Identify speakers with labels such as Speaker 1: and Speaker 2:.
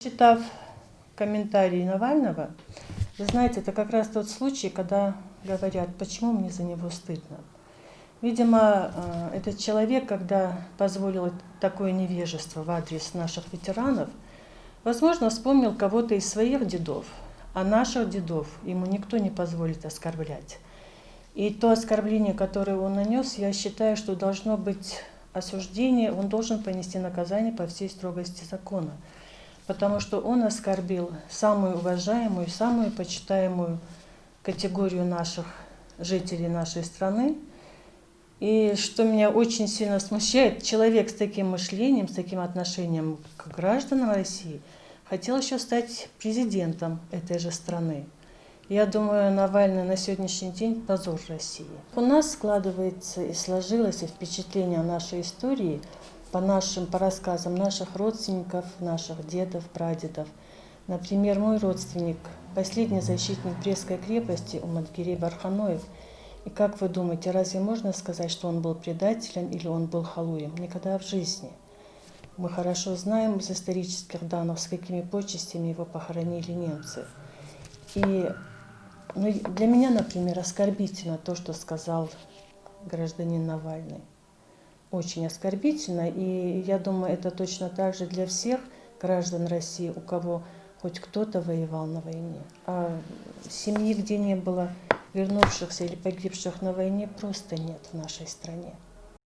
Speaker 1: Читав комментарии Навального, вы знаете, это как раз тот случай, когда говорят, почему мне за него стыдно. Видимо, этот человек, когда позволил такое невежество в адрес наших ветеранов, возможно, вспомнил кого-то из своих дедов, а наших дедов ему никто не позволит оскорблять. И то оскорбление, которое он нанес, я считаю, что должно быть осуждение, он должен понести наказание по всей строгости закона. Потому что он оскорбил самую уважаемую, самую почитаемую категорию наших жителей нашей страны. И что меня очень сильно смущает, человек с таким мышлением, с таким отношением к гражданам России хотел еще стать президентом этой же страны. Я думаю, Навальный на сегодняшний день позор России. У нас складывается и сложилось впечатление о нашей истории по рассказам наших родственников, наших дедов, прадедов. Например, мой родственник, последний защитник Брестской крепости Уматгирей Барханоев. И как вы думаете, разве можно сказать, что он был предателем или он был халуем? Никогда в жизни. Мы хорошо знаем из исторических данных, с какими почестями его похоронили немцы. И для меня, например, оскорбительно то, что сказал гражданин Навальный. Очень оскорбительно, и я думаю, это точно так же для всех граждан России, у кого хоть кто-то воевал на войне. А семьи, где не было вернувшихся или погибших на войне, просто нет в нашей стране.